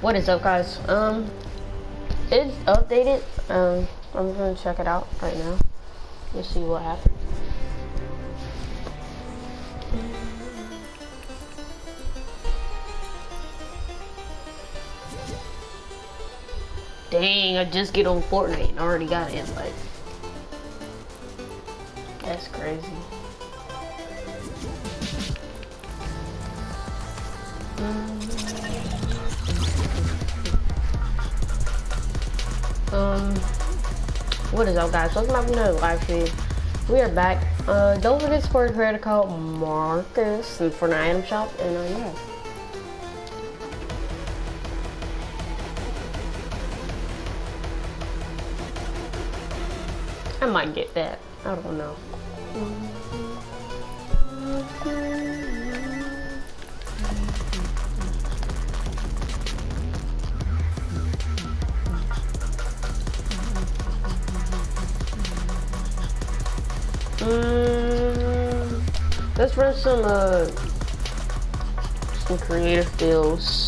What is up, guys? It's updated. I'm gonna check it out right now. Let's see what happened. Dang, I just get on Fortnite and already got it. Like, that's crazy. What is up, guys? Welcome back to another live stream. We are back. Don't forget to support creator called Marcus and Fortnite item shop, and yeah. I might get that. I don't know. Let's run some creative builds.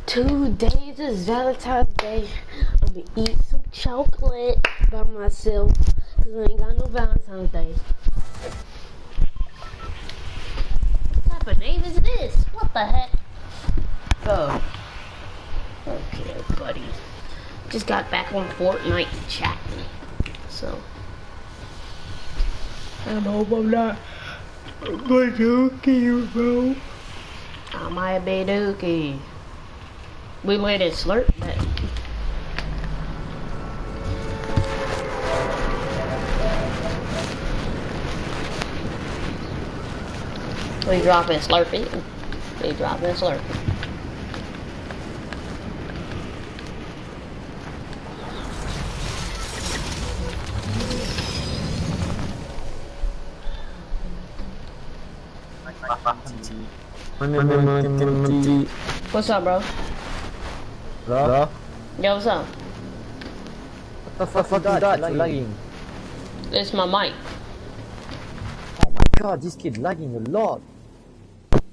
Today is Valentine's Day. I'm gonna eat some chocolate by myself because I ain't got no Valentine's Day. What type of name is this? What the heck? Oh. Okay, buddy. Just got back on Fortnite chatting. So. I hope I'm not Badookie, bro. I might be Dookie. We made it slurp that. We dropping Slurpee. We dropping Slurpee. What's up, bro? Bro? Yo, what's up? What the fuck is that? Lagging. It's my mic. Oh my god, this kid lagging a lot.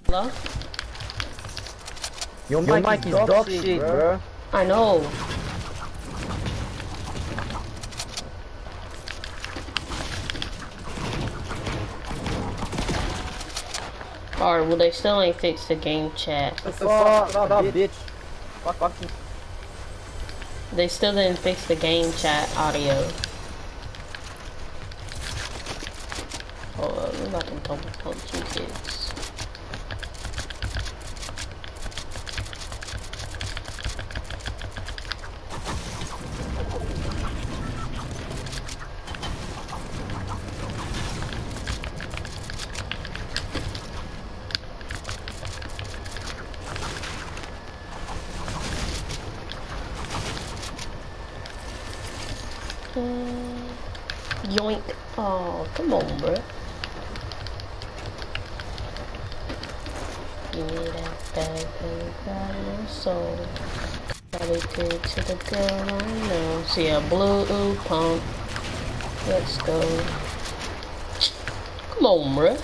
Hello? Your mic is dog shit, bro. I know. Alright, well, they still ain't fixed the game chat. What the fuck, bitch? Fucking. They still didn't fix the game chat audio. Hold on, I'm about to double punch you kids. Yoink. Oh, come on, bro. Give me that bag and grab my soul. Addicted to the girl I know. See a blue pump. Let's go. Come on, bro.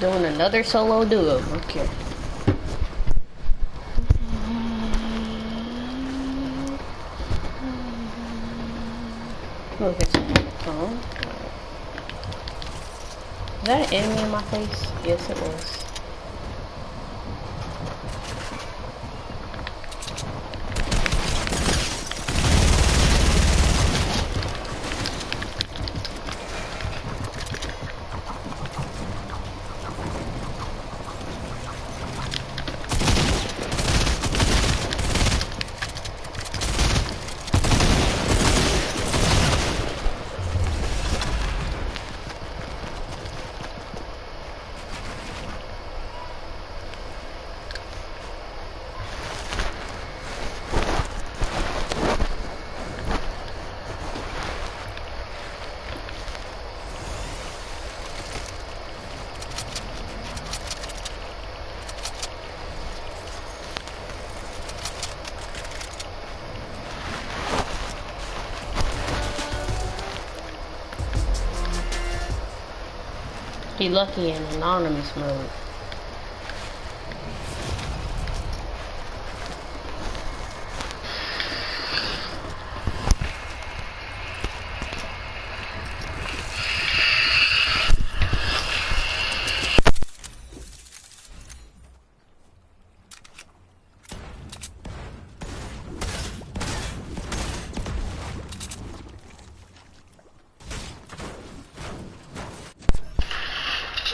Doing another solo duo. Okay. Look at that. Oh. Is that an enemy in my face? Yes, it was. Be lucky in anonymous mode.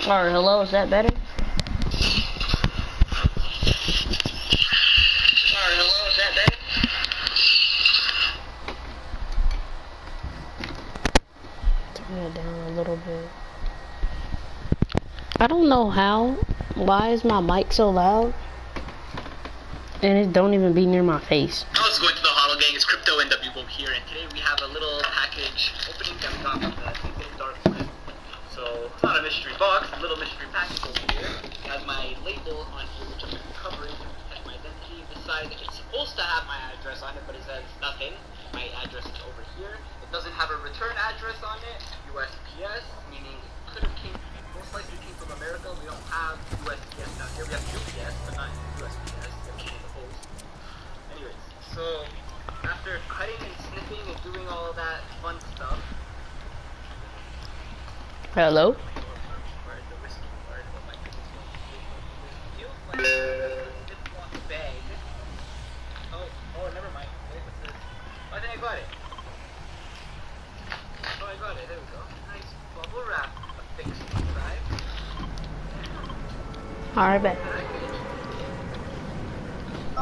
Alright, hello, is that better? Turn it down a little bit. I don't know how. Why is my mic so loud? And it don't even be near my face. How's it going to the Huddle Gang? It's Crypto NWO here, and today we have a little package opening that we got from the Dark Web. So, it's not a mystery box, a little mystery package over here. It has my label on here, which I'm going to be covering to protect my identity. This side, it's supposed to have my address on it, but it says nothing. My address is over here. It doesn't have a return address on it, USPS, meaning it could have most likely came from America. We don't have USPS down here. We have UPS, but not USPS. Anyways, so after cutting and snipping and doing all that fun stuff. Hello? Bag. Oh, never mind. Wait, what's this? Oh, I think I got it. Oh, I got it. There we go. Nice bubble wrap affixed inside. Alright, bet.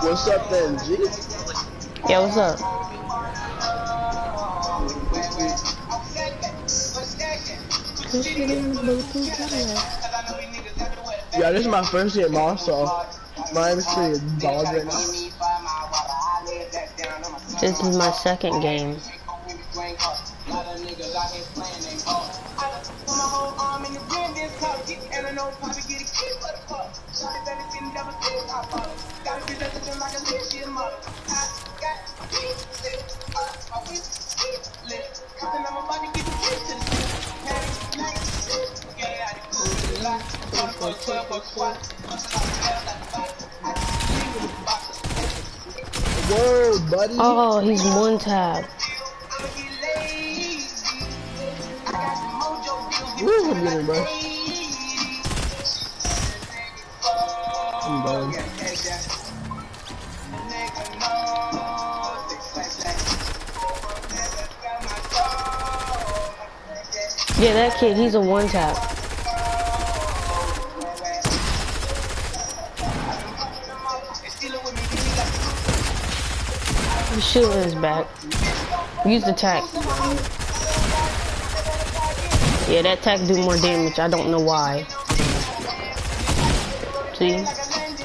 What's up then, G? Yeah, what's up? Yeah, this is my first game also. My name is pretty dog right now. This is my second game. Whoa, buddy. Oh, he's one tab. Woo, I'm getting, bro. I'm done. Yeah, that kid, he's a one tap. The shield is back. Use the tack. Yeah, that tack do more damage. I don't know why. See?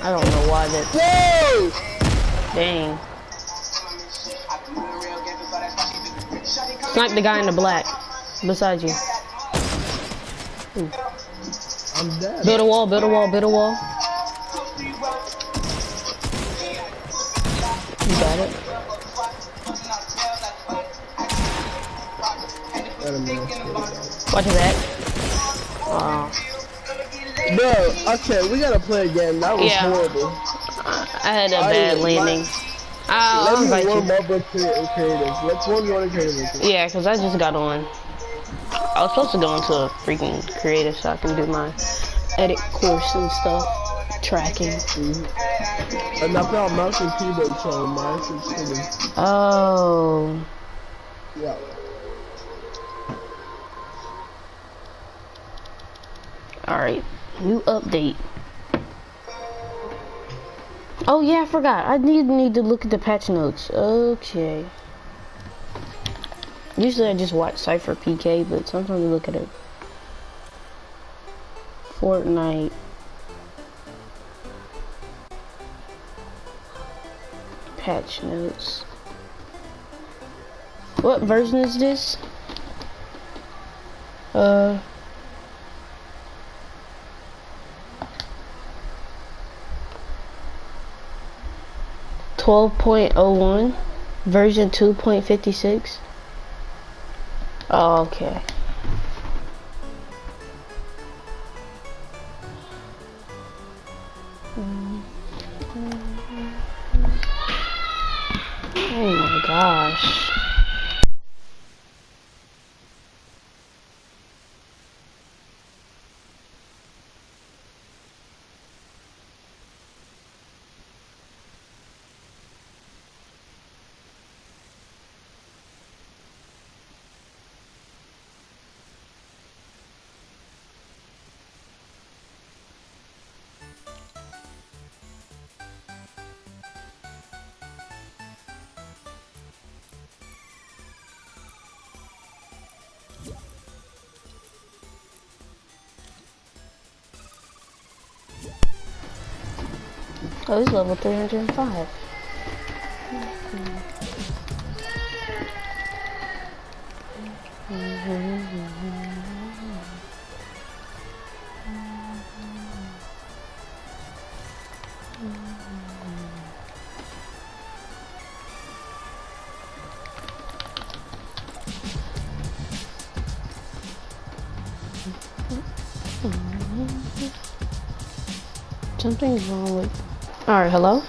I don't know why that. Whoa! Dang. Snipe the guy in the black. Beside you. Ooh. I'm dead. Build a wall, build a wall, build a wall. You got it. Wait a minute. Watch that. Bro, Bro, okay, we gotta play again. That was Yeah. horrible. I had a bad landing. Let I'll me invite you. warm up with creative. Let's warm you on creative. Yeah, because I just got on. I was supposed to go into a freaking creative so I can do my edit course and stuff. Tracking. And I found mouse and keyboard so mouse and keyboard. Oh. Yeah. Alright. New update. Oh yeah, I forgot. I need to look at the patch notes. Okay. Usually I just watch Cypher PK, but sometimes I look at it. Fortnite. Patch notes. What version is this? 12.01, version 2.56. Oh, okay. Oh my gosh. Oh, he's level 305. Something's wrong with... Alright, hello?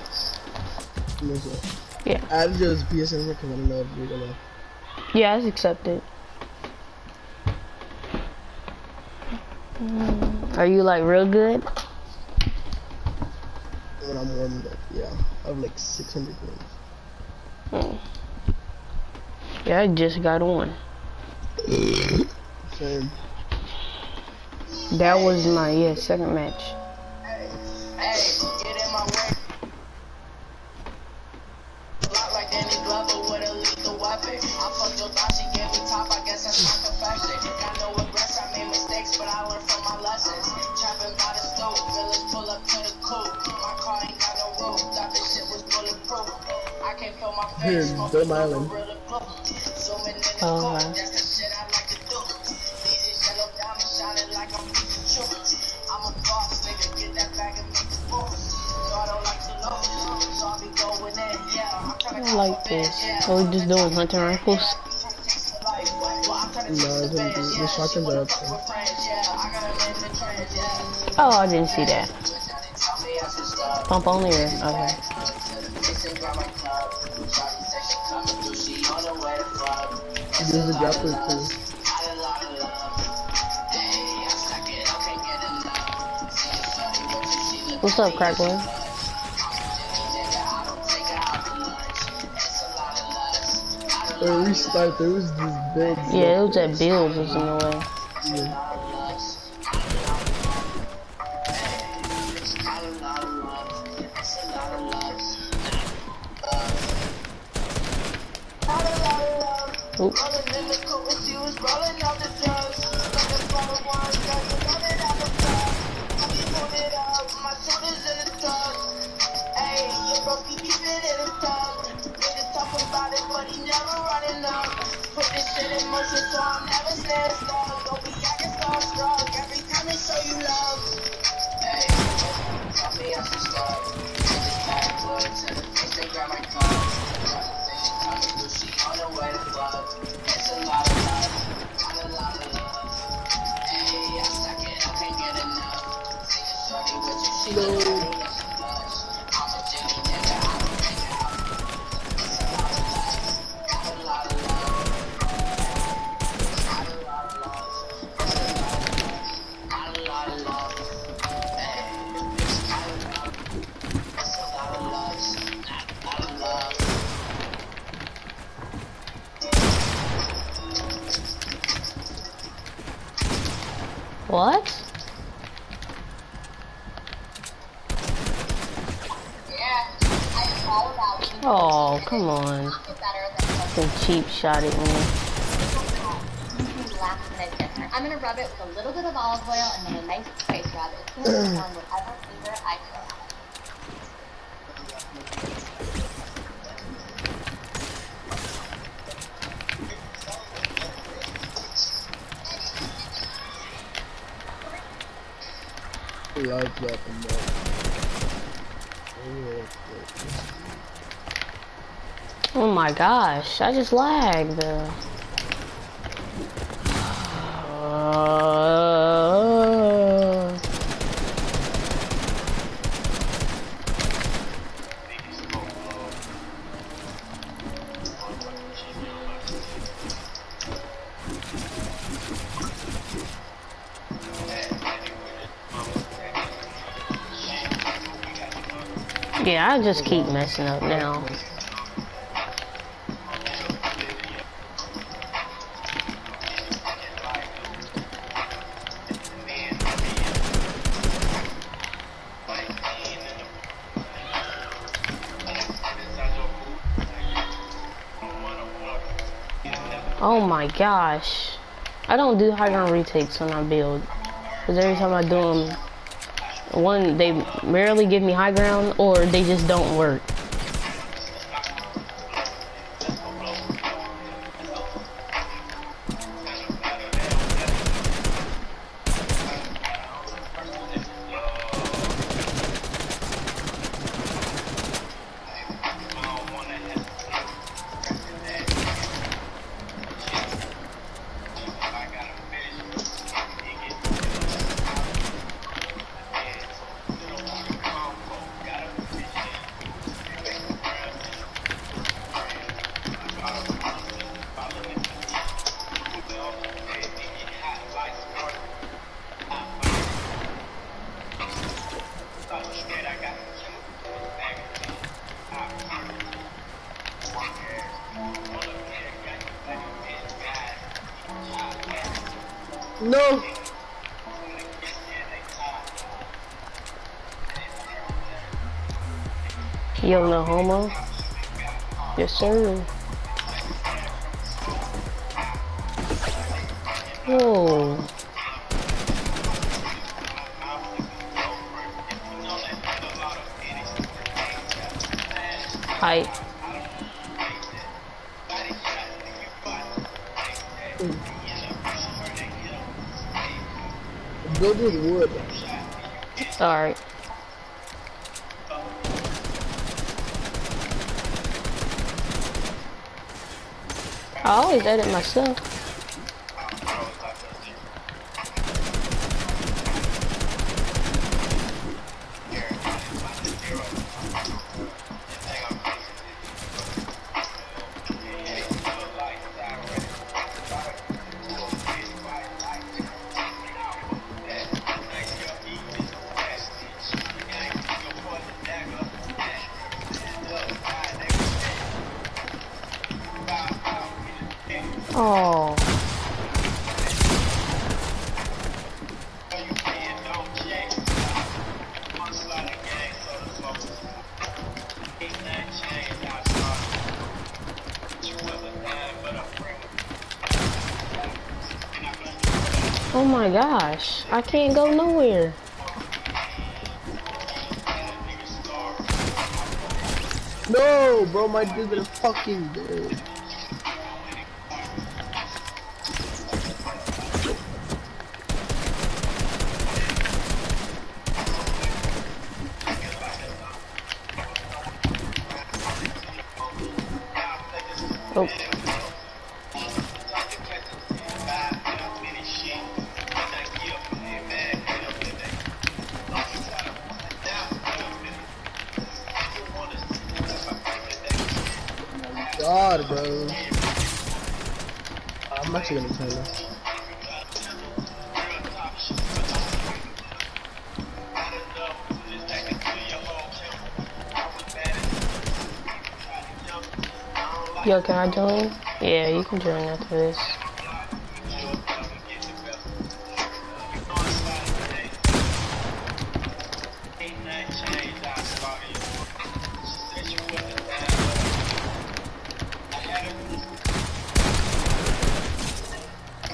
Yeah. I added yours PSN because I don't know if you're gonna. Yeah, it's accepted. Are you like real good? When I'm warming up, yeah. I have like 600 points. Yeah, I just got on. Same. That was my, second match. Here, they're my island. Oh, I like this. What we just doing, hunting rifles? No, the shotguns are up there. Oh, I didn't see that. Pump only or okay. There's a grappler too. What's up, Crackboy? Restart, there was this build. Yeah, it was that build was in the way. Yeah. Oop. What? Oh, come on. Some cheap shot at me. I'm gonna rub it with a little bit of olive oil and then a nice spice rub. It's gonna put on whatever flavor I He loves that and that. Oh my gosh, I just lagged. Yeah, I just keep messing up now. Oh my gosh. I don't do high ground retakes when I build. Because every time I do them, one, they rarely give me high ground or they just don't work. No! Yo, no homo. Yes, sir. Whoa. Height. Build with wood. Alright. I always edit myself. Oh. Oh my gosh, I can't go nowhere. No, bro, my dude is fucking dead. Oh. God, bro. I'm actually gonna tell you. Yo, can I join? Yeah, you can join after this.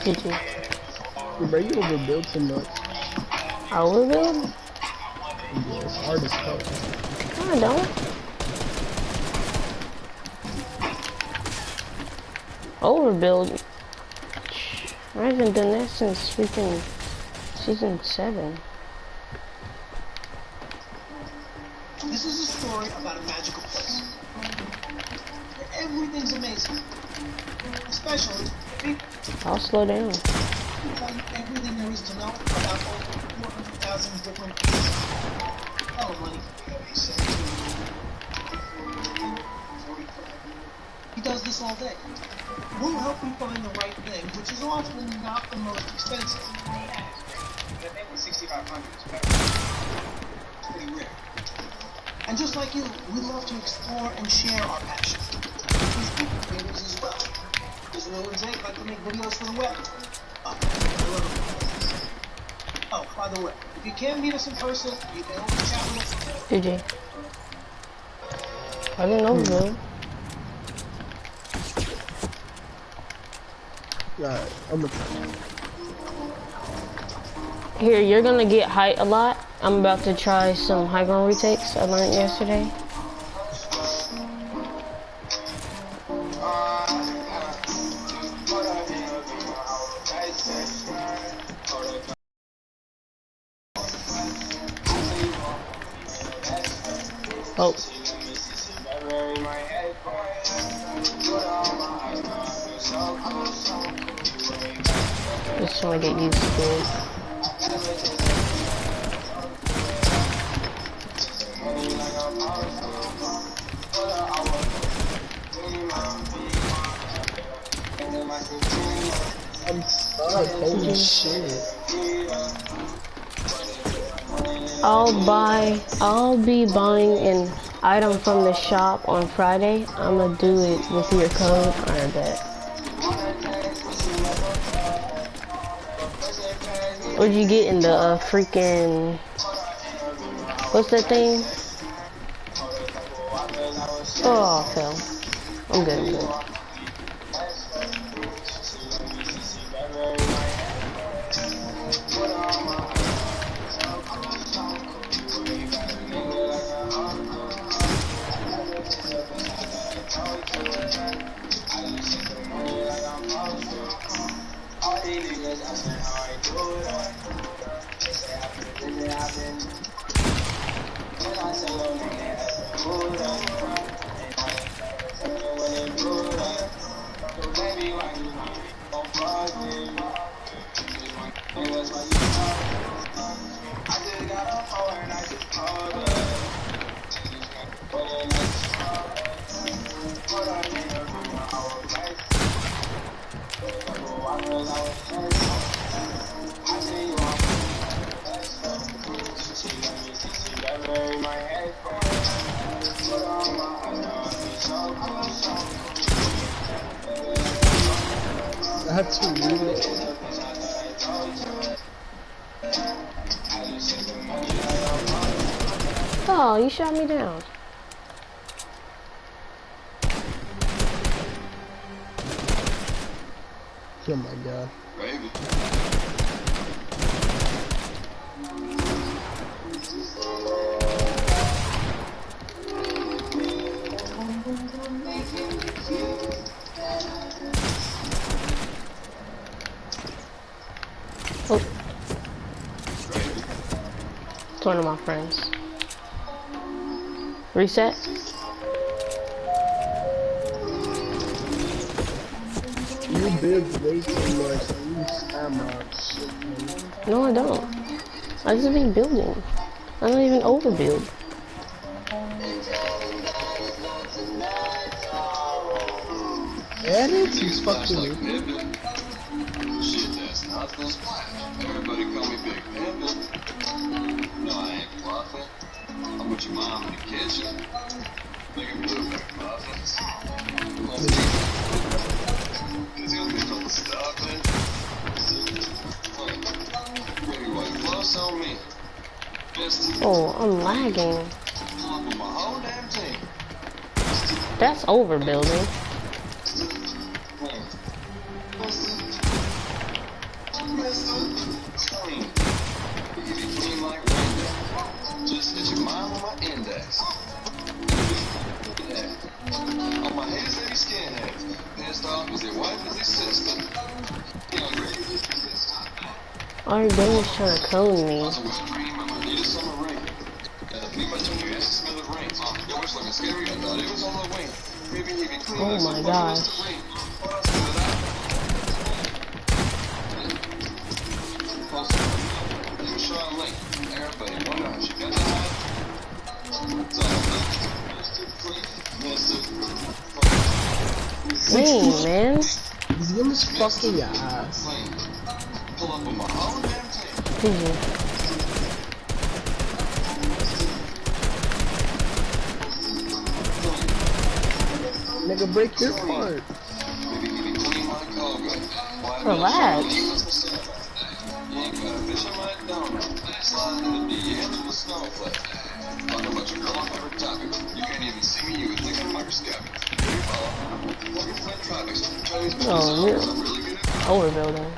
GG. Bro, you overbuild too much. I overbuild? Yeah, it's hard as fuck. No, I don't. Overbuild? I haven't done that since freaking season 7. This is a story about a magical place where everything's amazing, especially the people. I'll slow down. Tell you everything there is to know about over 400,000 different places. Oh, money. He does this all day. We'll help you find the right thing, which is often not the most expensive. The thing with 6,500 is better. It's pretty rare. And just like you, we love to explore and share our passion. These people creators as well. Israel and Jake like to make videos for the web. Oh, by the way, if you can't meet us in person, you can always chat with us. GG. I didn't overbuild. Alright, I'm gonna Here, you're gonna get height a lot. I'm about to try some high ground retakes I learned yesterday. Oh. Just trying to get used to it. I'm stuck, holy shit. I'll be buying an item from the shop on Friday. I'm gonna do it with your code. I bet. What'd you get in the freaking, what's that thing? Oh, I fell. I'm good, I'm good. I have to reload. Oh, you shot me down. Oh my god. Oh. It's one of my friends. Reset. You build way too much and you spam out shit, man. No, I don't. I just be building. I don't even overbuild. And it's fucking me. Shit, that's not the splash. Everybody call me Big Pimpin'. No, I ain't bluffing. I'm with your mom in the kitchen. Making blueberry muffins. It's gonna be a couple stuffing. Pretty white floss on me. Oh, I'm lagging. My whole damn team. That's overbuilding. All you're doing is trying to clone me. Oh my gosh. Dang, man. This game is fucking your ass. Nigga, break your part. Relax. Oh, you're overbuilding.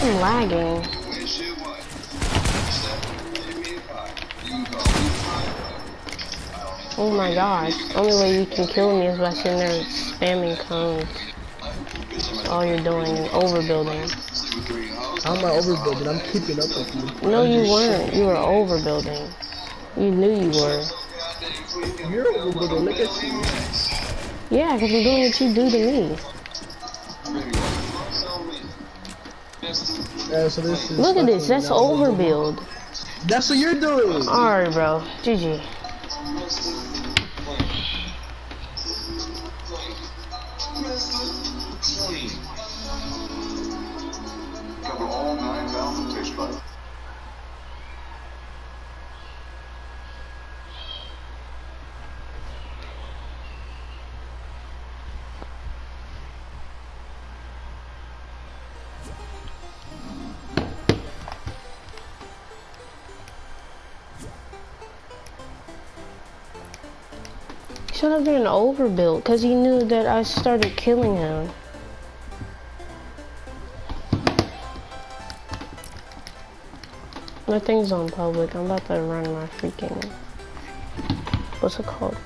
I'm lagging. Oh my gosh. Only way you can kill me is by sitting there spamming cones. That's all you're doing and overbuilding. I'm not overbuilding, I'm keeping up with you. No, you weren't. You were overbuilding. You knew you were. You're overbuilding, look at you. Yeah, because I'm doing what you do to me. Yeah, so this is Look at this, that's overbuild. That's what you're doing. Alright, bro. GG. Cover all 9,000 taste buds. Should have been overbuilt because he knew that I started killing him. My thing's on public. I'm about to run my freaking... What's it called?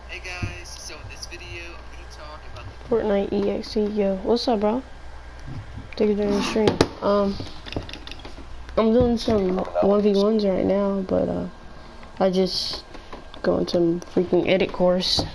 Hey guys, so in this video, I'm going to talk about the Fortnite EXE. Yo, what's up, bro? Take it during the stream. I'm doing some 1v1s right now, but I just going to freaking edit course.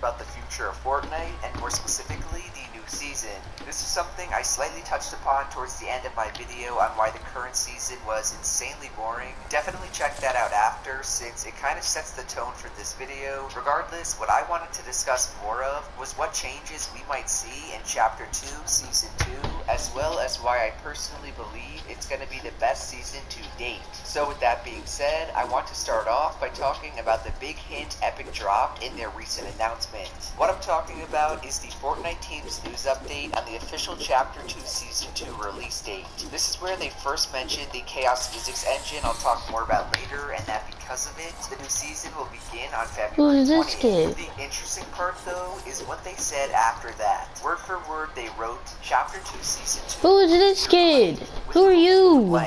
About the future of Fortnite, and more specifically, the new season. This is something I slightly touched upon towards the end of my video on why the current season was insanely boring. Definitely check that out after, since it kind of sets the tone for this video. Regardless, what I wanted to discuss more of was what changes we might see in Chapter 2, Season 2, as well as why I personally believe it's going to be the best season to date. So with that being said, I want to start off by talking about the big hint Epic dropped in their recent announcement. What I'm talking about is the Fortnite team's news update on the official Chapter 2 Season 2 release date. This is where they first mentioned the Chaos Physics engine I'll talk more about later, and that because of it, the new season will begin on February 20th. Who is this kid? The interesting part, though, is what they said after that. Word for word, they wrote, Chapter 2 Season 2... Who is this kid? Who are you?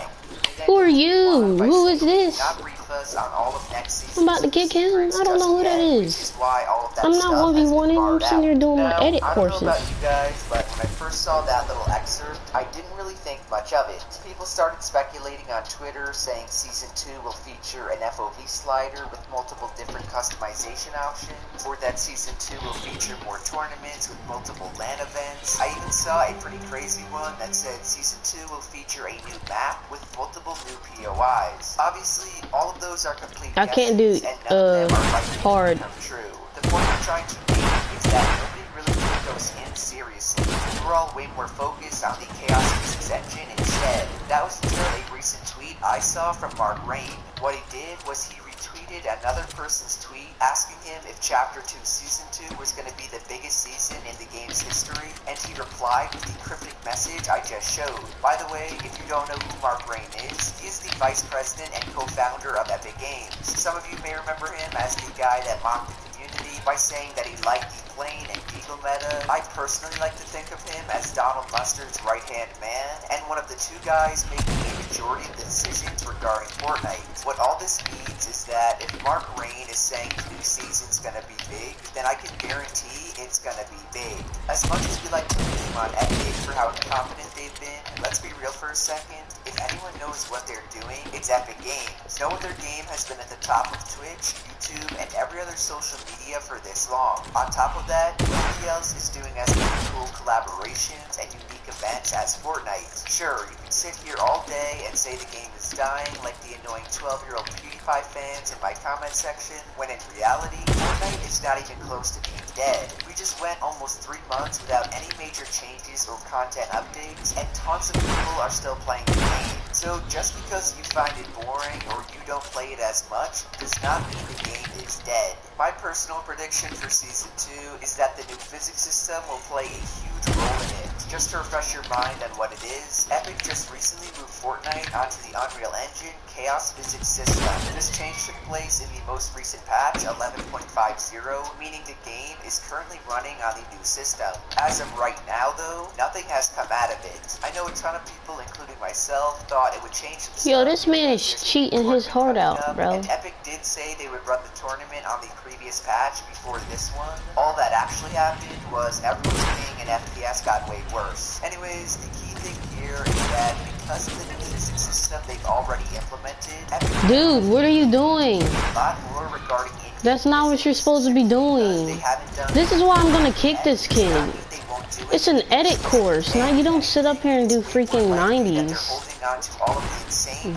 Who are you? Who is this? On all of next I'm about to kick him. I don't know who that is. I'm not 1v1ing. I'm sitting here doing my edit courses. I don't know about you guys, but when I first saw that little excerpt, I didn't really think much of it. People started speculating on Twitter, saying Season 2 will feature an FOV slider with multiple different customization options, or that Season 2 will feature more tournaments with multiple LAN events. I even saw a pretty crazy one that said Season 2 will feature a new map with multiple new POIs. Obviously, all of of those are complete I can't do guesses, and none of them are likely hard. to come true. The point I'm trying to make is that nobody really took those hints seriously. We were all way more focused on the Chaos Physics engine instead. That was until a recent tweet I saw from Mark Rain. What he did was he retweeted another person's tweet asking him if Chapter 2 Season 2 was going to be the biggest season in the game's history, and he replied with the cryptic message I just showed. By the way, if you don't know who Mark Rain is, he is the vice president and co-founder of Epic Games. Some of you may remember him as the guy that mocked the community by saying that he liked the plane and Deagle meta. I personally like to think of him as Donald Mustard's right-hand man, and one of the two guys making a majority of the decisions regarding Fortnite. What all this means is that if Mark Rain is saying the new season's gonna be big, then I can guarantee it's gonna be big. As much as we like to lean on Epic for how incompetent they've been, let's be real for a second, if anyone knows what they're doing, it's Epic Games. No other game has been at the top of Twitch, YouTube, and every other social media for this long. On top of that, nobody else is doing as many cool collaborations and unique events as Fortnite. Sure, you can sit here all day and say the game is dying like the annoying 12-year-old PewDiePie fans in my comment section, when in reality, Fortnite is not even close to being dead. We just went almost 3 months without any major changes or content updates, and tons of people are still playing the game. So just because you find it boring or you don't play it as much does not mean the game is dead. My personal prediction for Season 2 is that the new physics system will play a huge role in it. Just to refresh your mind on what it is, Epic just recently moved Fortnite onto the Unreal Engine Chaos Physics system. This change took place in the most recent patch, 11.50, meaning the game is currently running on the new system. As of right now though, nothing has come out of it. I know a ton of people, including myself, thought it would change some Yo, stuff this man because is there's a cheating his tournament heart coming out, up, bro. and Epic did say they would run the tournament on the previous patch before this one. All that actually happened was everyone's ping and FPS got way worse. Anyways, the key thing here is that because of the new physics system they've already implemented, Epic Dude, what are you doing? a lot more regarding That's not what you're supposed to be doing. This is why I'm gonna kick this kid. It's an edit course. Now you don't sit up here and do freaking 90s.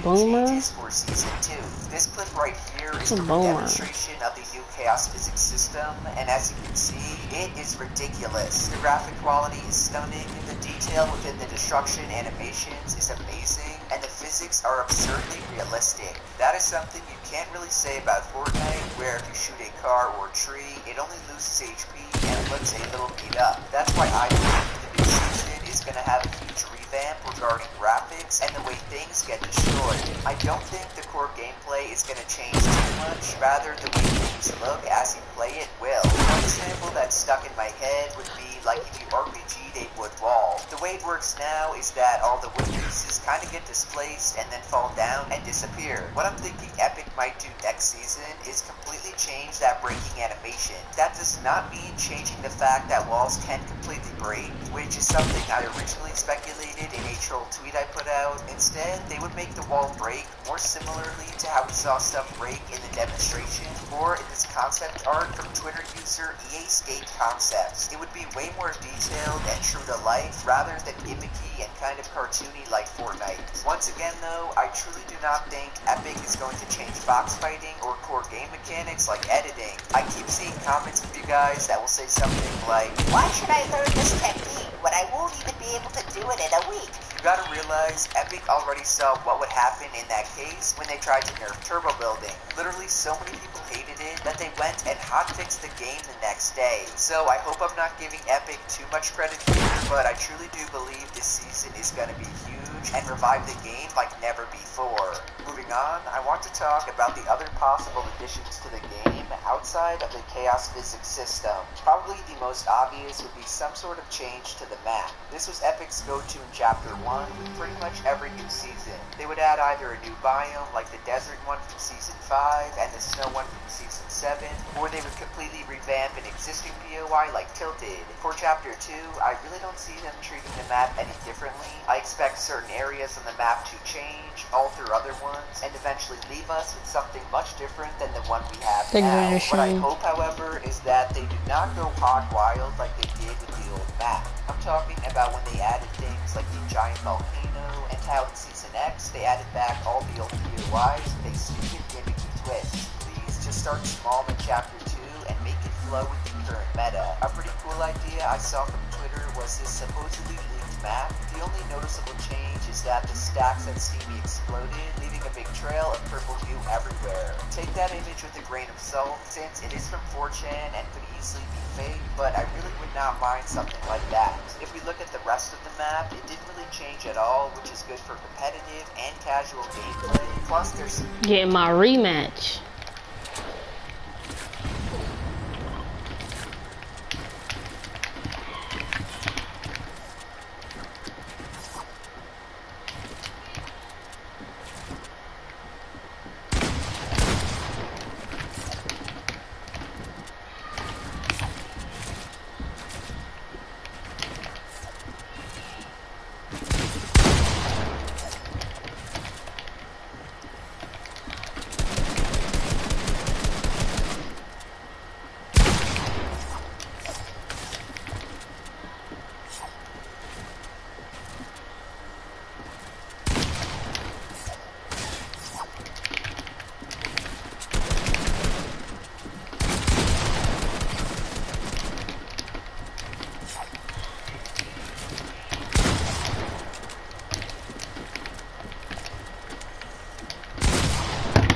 Boomer. For Season 2. This clip right here is a a boomer. demonstration of the new Chaos Physics system, and as you can see, it is ridiculous. The graphic quality is stunning, the detail within the destruction animations is amazing, and the physics are absurdly realistic. That is something you can't really say about Fortnite, where if you shoot a car or a tree, it only loses HP and it looks a little beat up. That's why I believe the new season is going to have a huge revamp regarding graphics and the way things get destroyed. I don't think the core gameplay is going to change too much, rather the way things look as you play it will. One example that's stuck in my head would be like if you RPG'd a wood wall. The way it works now is that all the wood pieces kind of get displaced and then fall down and disappear. What I'm thinking Epic might do next season is completely change that breaking animation. That does not mean changing the fact that walls can completely break, which is something I originally speculated in a troll tweet I put out. Instead, they would make the wall break more similarly to how we saw stuff break in the demonstration or in this concept art from Twitter user EA Skate Concepts. It would be way more detailed and true to life rather than gimmicky and kind of cartoony like Fortnite. Once again though, I truly do not think Epic is going to change box fighting or core game mechanics like editing. I keep seeing comments from you guys that will say something like, "Why should I learn this technique when I won't even be able to do it in a week?" You gotta realize, Epic already saw what would happen in that case when they tried to nerf turbo building. Literally so many people hated it that they went and hotfixed the game the next day. So I hope I'm not giving Epic too much credit here, but I truly do believe this season is gonna be huge and revive the game like never before. Moving on, I want to talk about the other possible additions to the game outside of the Chaos Physics system. Probably the most obvious would be some sort of change to the map. This was Epic's go-to in Chapter 1 with pretty much every new season. They would add either a new biome like the desert one from Season 5 and the snow one from Season 7, or they would completely revamp an existing POI like Tilted. For Chapter 2, I really don't see them treating the map any differently. I expect certain areas on the map to change, alter other ones, and eventually leave us with something much different than the one we have now. now. finish What I him. hope, however, is that they do not go hog wild like they did with the old map. I'm talking about when they added things like the giant volcano, and how in Season X they added back all the old POIs with a stupid gimmicky twist. Please just start small in Chapter 2 and make it flow with the current meta. A pretty cool idea I saw from Twitter was this supposedly leaked map. The only noticeable change is that the stacks at Steamy exploded, leaving a big trail of purple goo everywhere. Take that image with a grain of salt, since it is from 4chan and could easily be fake, but I really would not mind something like that. If we look at the rest of the map, it didn't really change at all, which is good for competitive and casual gameplay. Plus, there's Getting my rematch.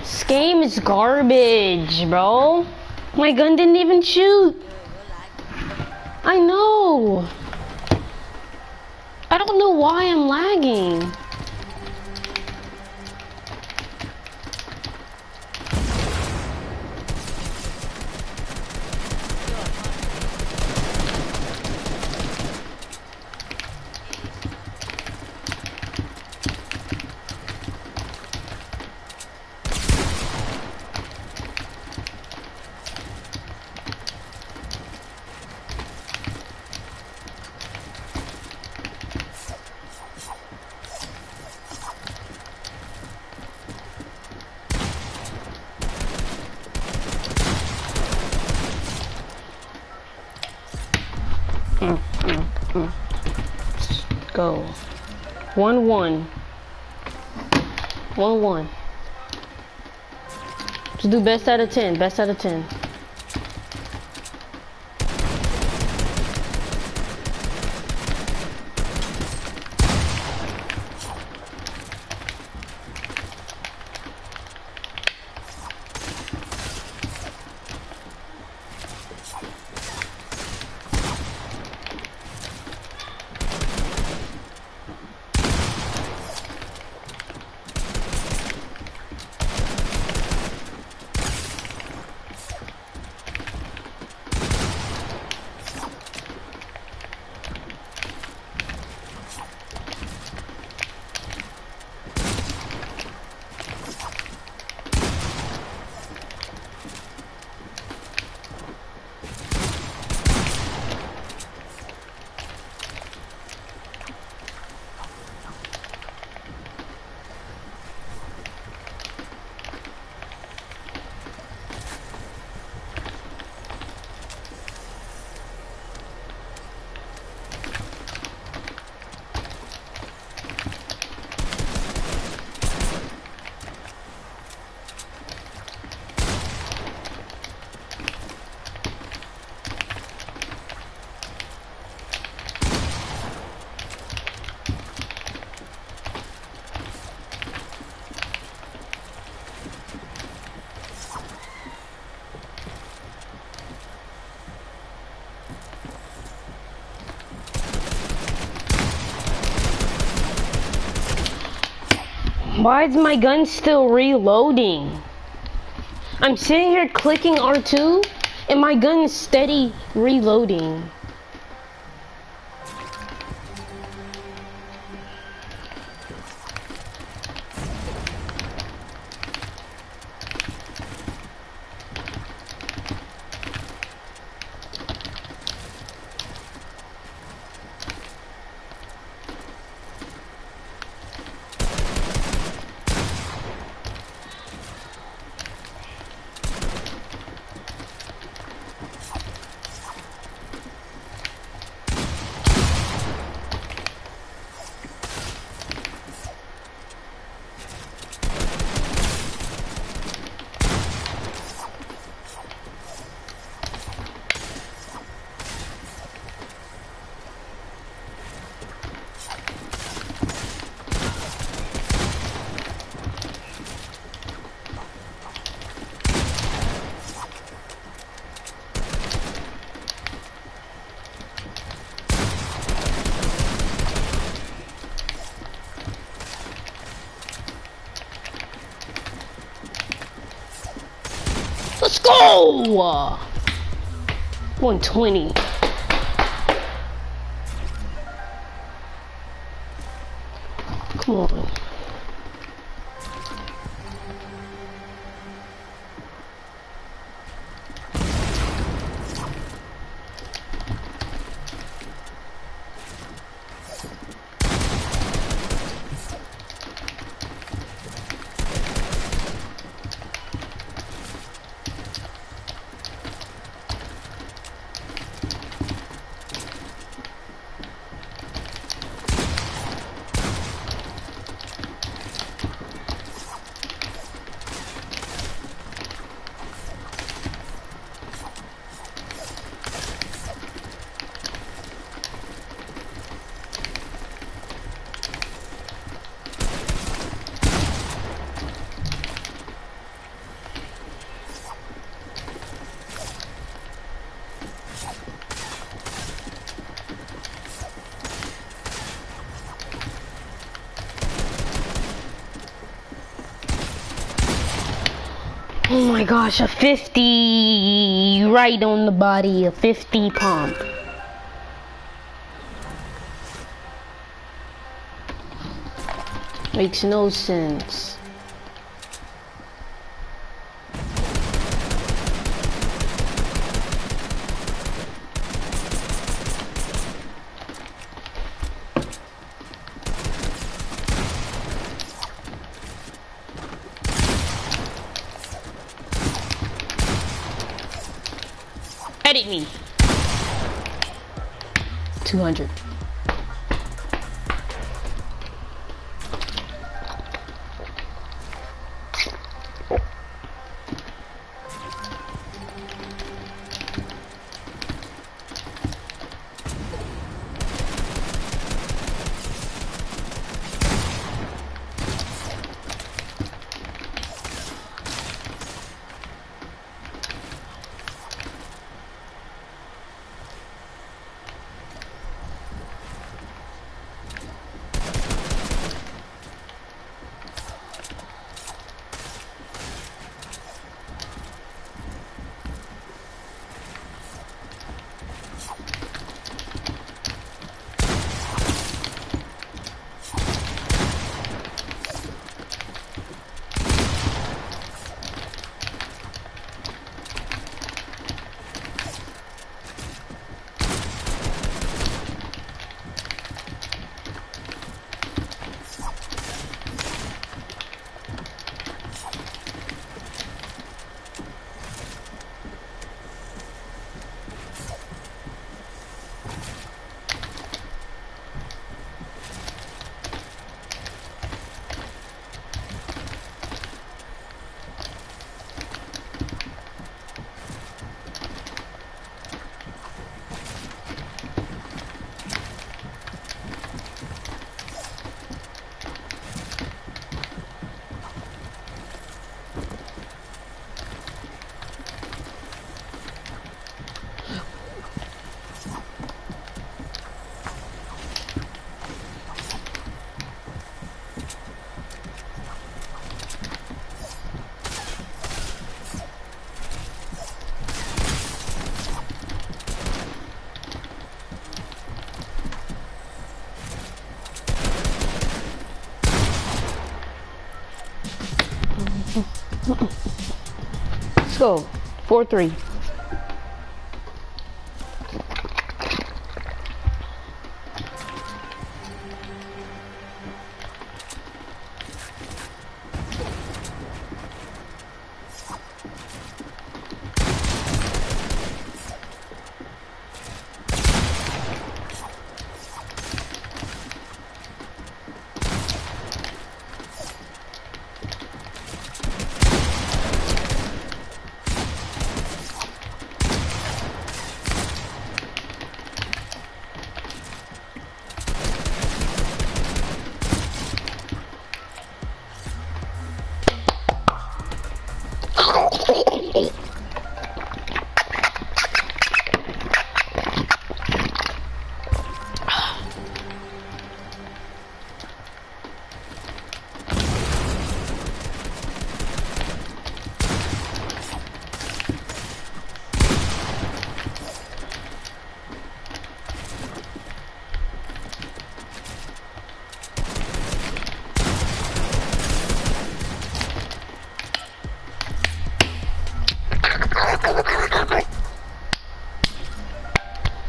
This game is garbage, bro. My gun didn't even shoot. I know. I don't know why I'm lagging. Go. 1-1. 1-1. Just do best out of 10. Best out of 10. Why is my gun still reloading? I'm sitting here clicking R2 and my gun is steady reloading. Let's go! 120. Come on. Oh my gosh, a 50 right on the body, a 50 pump. Makes no sense. Edit me. 200. Let's go. 4-3.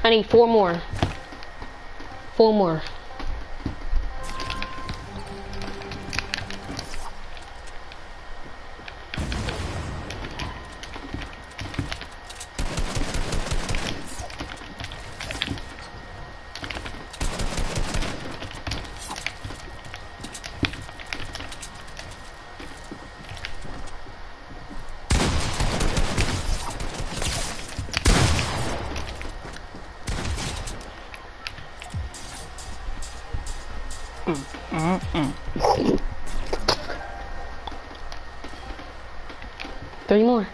I need 4 more. 4 more. Three more.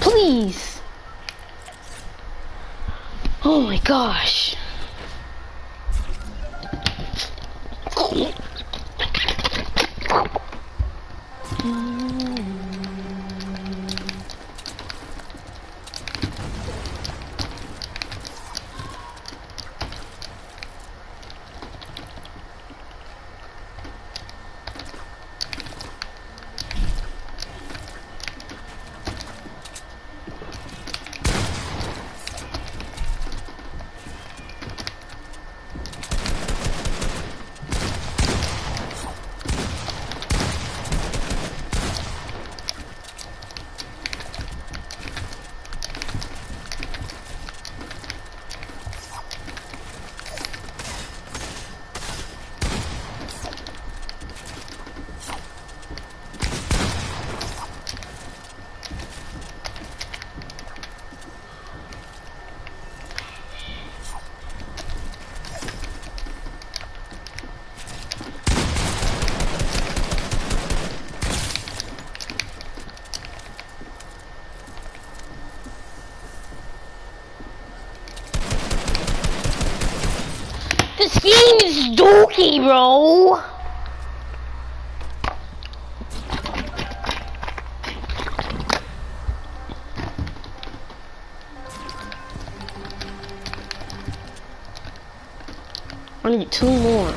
Please. Oh my gosh. This game is dookie, bro. I need 2 more.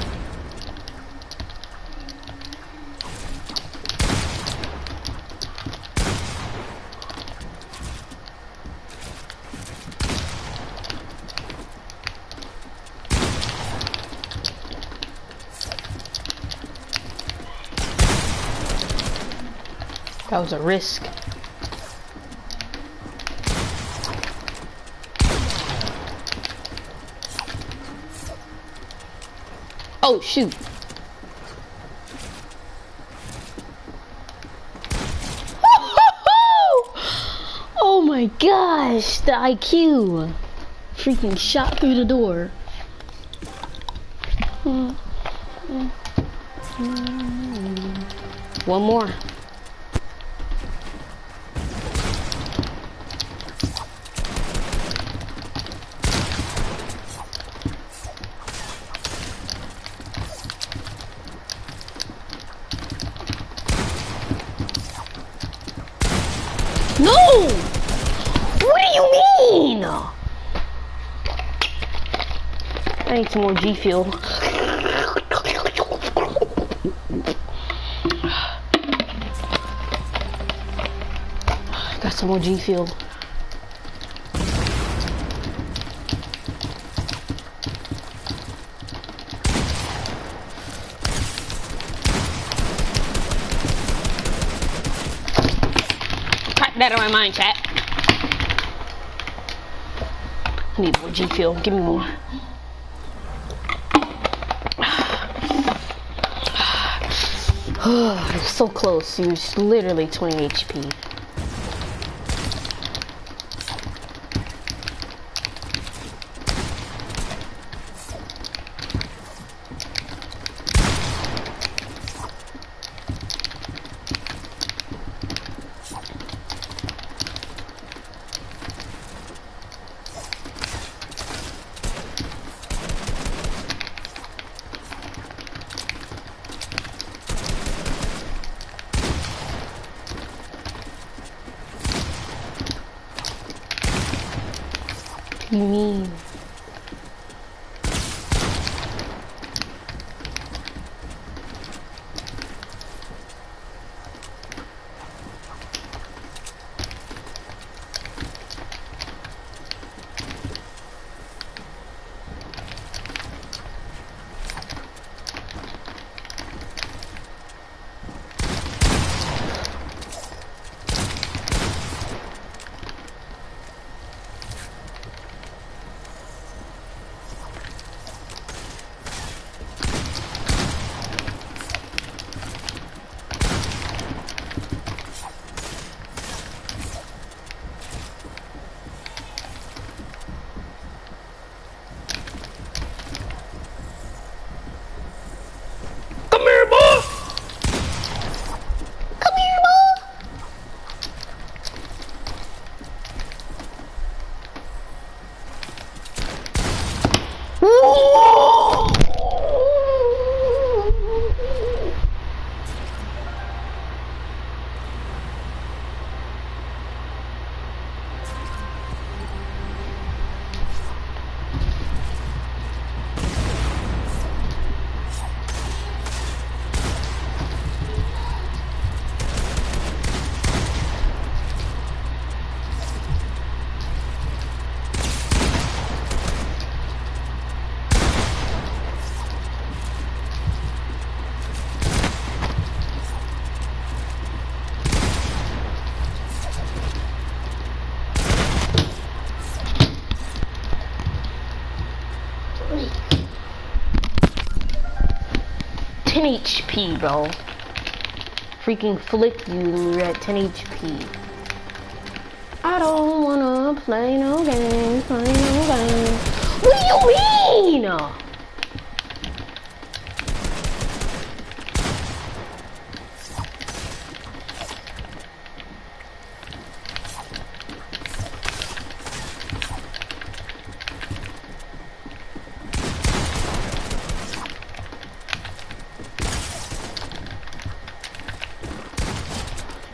That was a risk. Oh shoot. Oh my gosh, the IQ. Freaking shot through the door. One more. No! What do you mean? I need some more G Fuel. Got some more G Fuel. That in my mind, chat. I need more G Fuel. Give me more. You're so close. You're literally 20 HP. What do you mean? Come here, boy! Come here, boy! HP, bro. Freaking flick you when you're at 10 HP. I don't wanna play no games, play no games. What do you mean?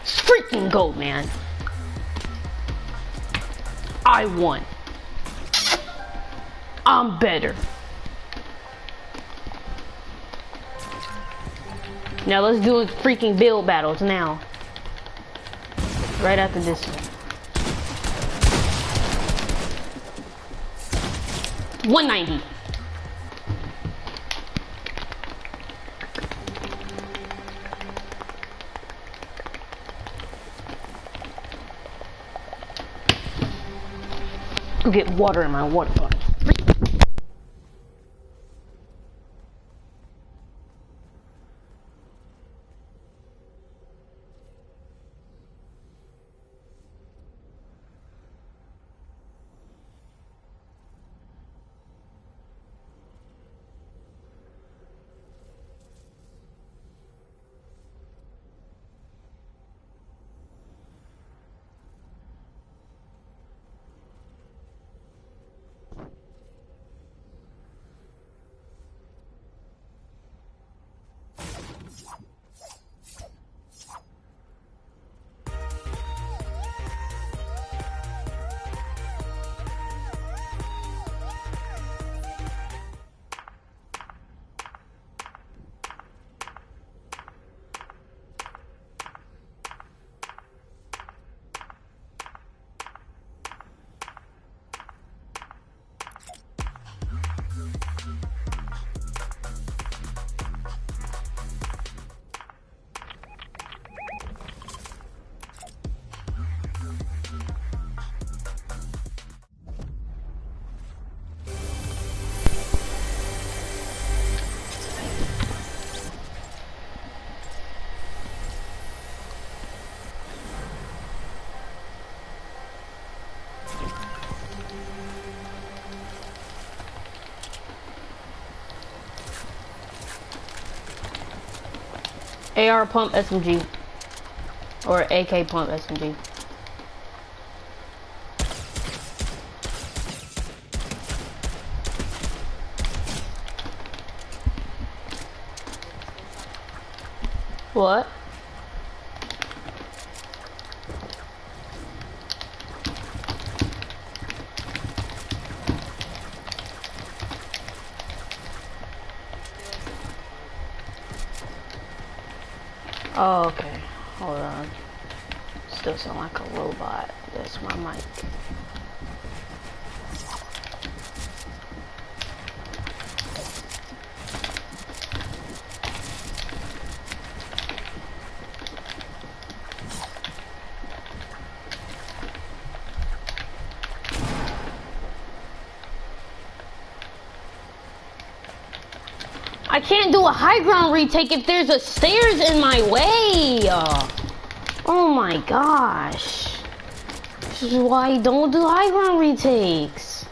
Freaking goat, man. I won. I'm better. Now let's do freaking build battles now. Right after this one. 190. Go get water in my water bottle. AR pump SMG. Or AK pump SMG. What? Oh, okay. Hold on. Still sound like a robot. That's my mic. I can't do a high ground retake if there's a stairs in my way. Oh my gosh. This is why I don't do high ground retakes.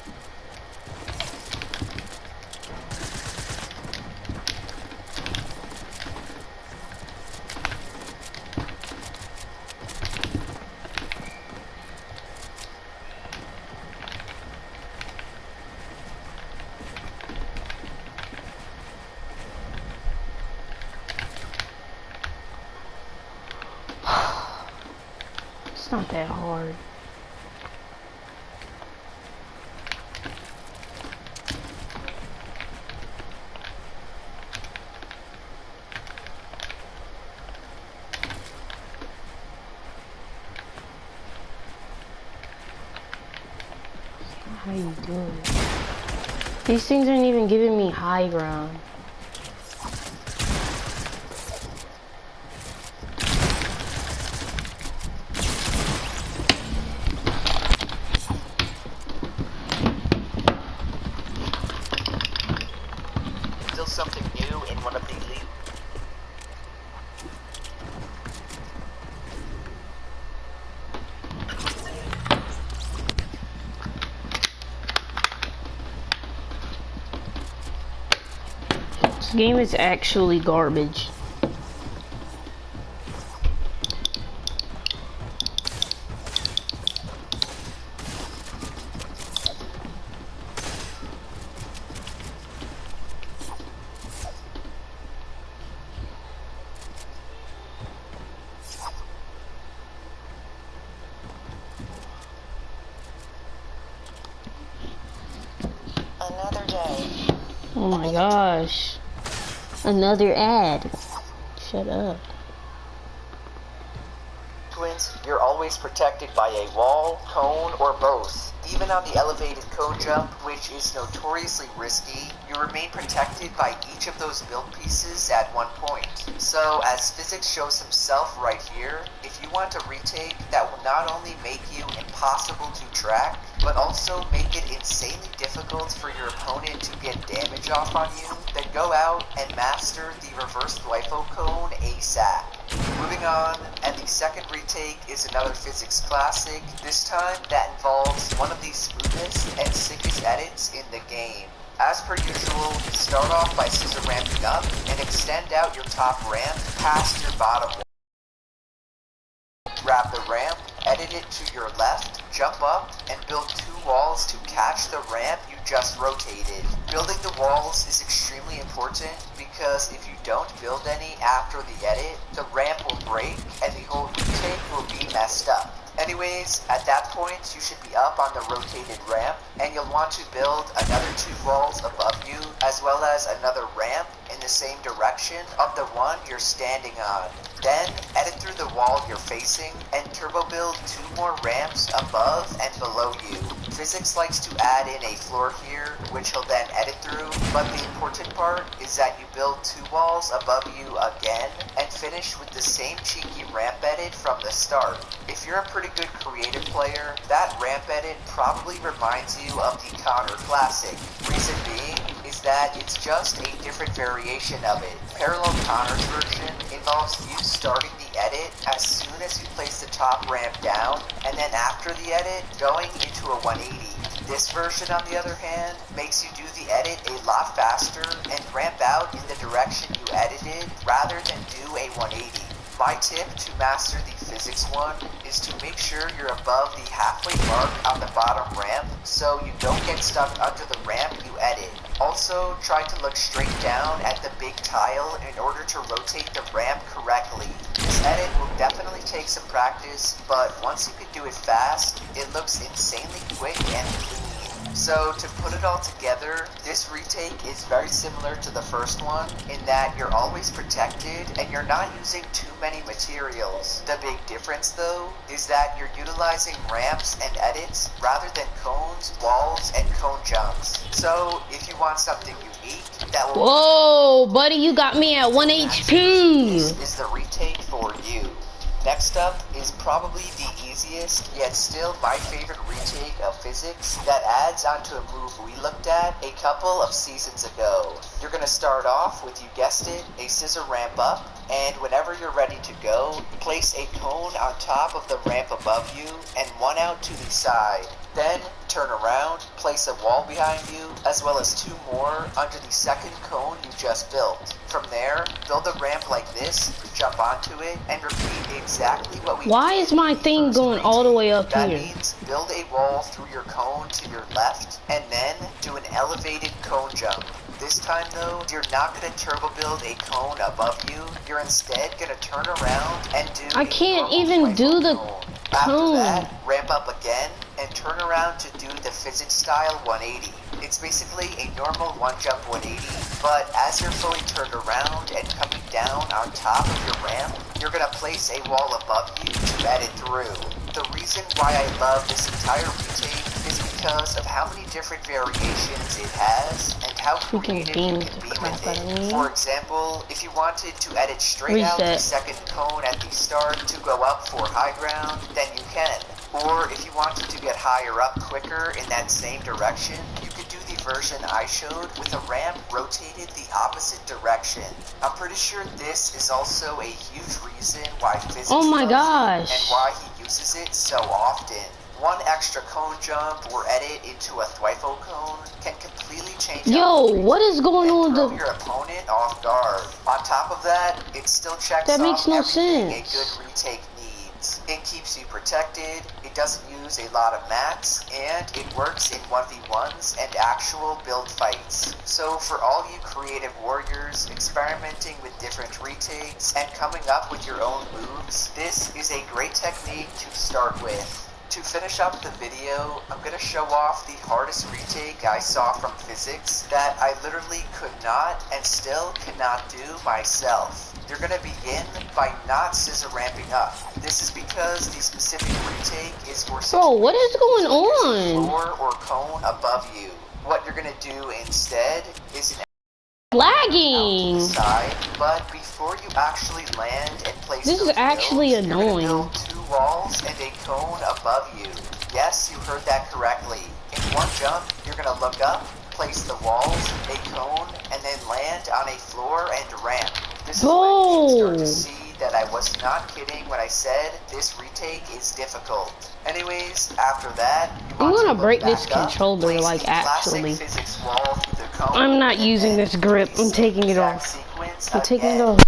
It's not that hard. How you doing? These things aren't even giving me high ground. Still something new in one of the elite. This game is actually garbage. Another day. Oh my gosh. Another ad. Shut up. Twins, you're always protected by a wall, cone, or both. Even on the elevated cone jump, which is notoriously risky, you remain protected by each of those build pieces at one point. So, as physics shows himself right here, if you want a retake that will not only make you impossible to track, but also make it insanely difficult for your opponent to get damage off on you, then go out and master the reverse glypho cone ASAP. Moving on, and the second retake is another physics classic, this time that involves one of the smoothest and sickest edits in the game. As per usual, start off by scissor ramping up and extend out your top ramp past your bottom one. Grab the ramp, edit it to your left, jump up, and build two walls to catch the ramp you just rotated. Building the walls is extremely important because if you don't build any after the edit, the ramp will break and the whole retake will be messed up. Anyways, at that point, you should be up on the rotated ramp, and you'll want to build another two walls above you, as well as another ramp in the same direction of the one you're standing on. Then, edit through the wall you're facing, and turbo build two more ramps above and below you. Physics likes to add in a floor here, which he'll then edit through, but the important part is that you build two walls above you again, and finish with the same cheeky ramp edit from the start. If you're a pretty good creative player, that ramp edit probably reminds you of the Connor Classic. Reason being is that it's just a different variation of it. Parallel Connor's version involves you starting the edit as soon as you place the top ramp down, and then after the edit, going into a 180. This version, on the other hand, makes you do the edit a lot faster and ramp out in the direction you edited rather than do a 180. My tip to master the physics one is to make sure you're above the halfway mark on the bottom ramp so you don't get stuck under the ramp you edit. Also, try to look straight down at the big tile in order to rotate the ramp correctly. This edit will definitely take some practice, but once you can do it fast, it looks insanely quick and clean. So So to put it all together, this retake is very similar to the first one in that you're always protected and you're not using too many materials. The big difference though is that you're utilizing ramps and edits rather than cones, walls, and cone jumps. So if you want something unique that will— Whoa, buddy, you got me at 1 HP. This is the retake for you. Next up is probably the easiest, yet still my favorite retake of physics that adds onto a move we looked at a couple of seasons ago. You're going to start off with, you guessed it, a scissor ramp up, and whenever you're ready to go, place a cone on top of the ramp above you and one out to the side. Then turn around, place a wall behind you, as well as 2 more under the second cone you just built. From there, build a ramp like this, jump onto it, and repeat exactly what we Why did is my in the thing first going all the way up That here? means build a wall through your cone to your left, and then do an elevated cone jump. This time though, you're not going to turbo build a cone above you, you're instead going to turn around and do I can't even do the After cone. that, ramp up again, and turn around to do the physics style 180. It's basically a normal one jump 180, but as you're fully turned around and coming down on top of your ramp, you're going to place a wall above you to edit through. The reason why I love this entire retake is because of how many different variations it has and how creative you can be with it. For example, if you wanted to edit straight out the second cone at the start to go up for high ground, then you can. Or if you wanted to get higher up quicker in that same direction, you could do the version I showed with a ramp rotated the opposite direction. I'm pretty sure this is also a huge reason why physics Oh my loves gosh. it and why he uses it so often. One extra cone jump or edit into a Thwifo cone can completely change what is going on throw with your opponent off guard. On top of that, it still checks That makes off no everything sense. a good retake needs. It keeps you protected, it doesn't use a lot of mats, and it works in 1v1s and actual build fights. So for all you creative warriors experimenting with different retakes and coming up with your own moves, this is a great technique to start with. To finish up the video, I'm going to show off the hardest retake I saw from physics that I literally could not and still cannot do myself. You're going to begin by not scissor ramping up. This is because the specific retake is for what is going on? floor or cone above you. What you're going to do instead is an lagging. side, but before you actually land and place This is those actually builds, annoying. you're gonna build 2 walls and a cone above you. Yes, you heard that correctly. In one jump, you're gonna look up, place the walls, a cone, and then land on a floor and ramp. This is when you start to see that I was not kidding when I said this retake is difficult. Anyways, after that, I'm gonna break this controller, like, actually. I'm not using this grip. I'm taking it off. I'm taking it off.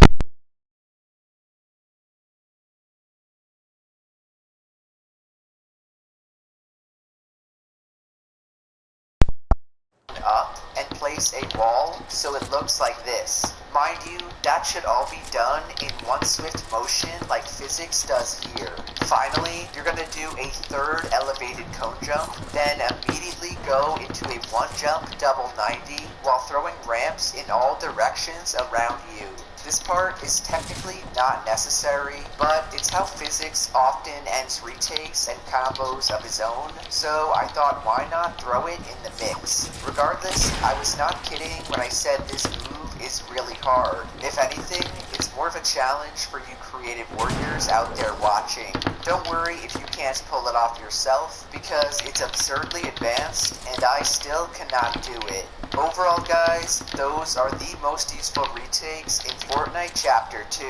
Up and place a wall so it looks like this. Mind you, that should all be done in one swift motion like physics does here. Finally, you're going to do a third elevated cone jump, then immediately go into a one jump double 90 while throwing ramps in all directions around you. This part is technically not necessary, but it's how physics often ends retakes and combos of his own, so I thought why not throw it in the mix. Regardless, I was not kidding when I said this move is really hard. If anything, it's more of a challenge for you creative warriors out there watching. Don't worry if you can't pull it off yourself, because it's absurdly advanced and I still cannot do it. Overall guys, those are the most useful retakes in Fortnite Chapter 2.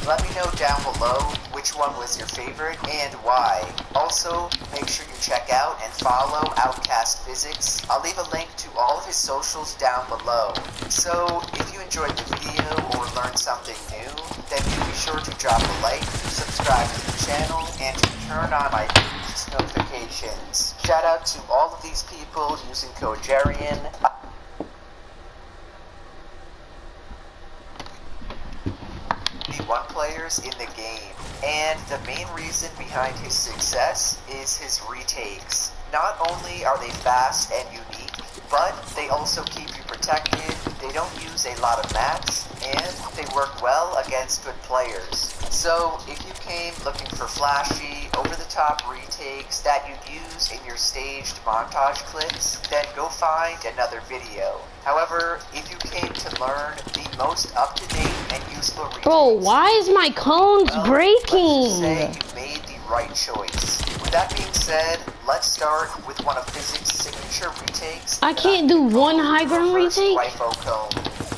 Let me know down below which one was your favorite and why. Also, make sure you check out and follow Outcast Physics. I'll leave a link to all of his socials down below. So, if you enjoyed the video or learned something new, then do be sure to drop a like, subscribe to the channel, and to turn on my boost notifications. Shout out to all of these people using code Jarian. The one players in the game, and the main reason behind his success is his retakes. Not only are they fast and unique, but they also keep you protected, they don't use a lot of mats, and they work well against good players. So if you came looking for flashy, over-the-top retakes that you'd use in your staged montage clips, then go find another video. However, if you came to learn the most up-to-date and useful retakes... Bro, why is my cones breaking? Let's just say you made the right choice. With that being said, let's start with one of Physics' signature retakes. I can't do one high ground retake? Thwifo cone.